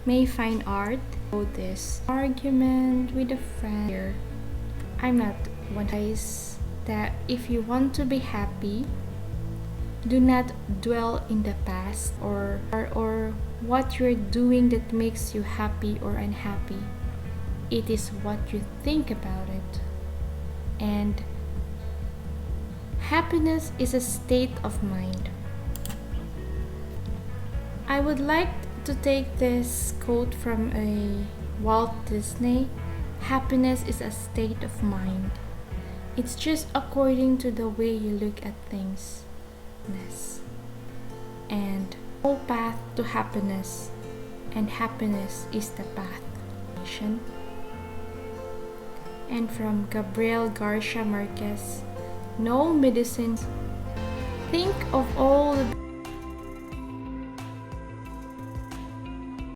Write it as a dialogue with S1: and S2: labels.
S1: may find art. This argument with a friend here. I'm not one guys that if you want to be happy, do not dwell in the past or what you're doing that makes you happy or unhappy. It is what you think about it. And happiness is a state of mind. I would like to take this quote from a Walt Disney. Happiness is a state of mind. It's just according to the way you look at things. And no path to happiness, and happiness is the path. And from Gabriel Garcia Marquez, no medicines. Think of all the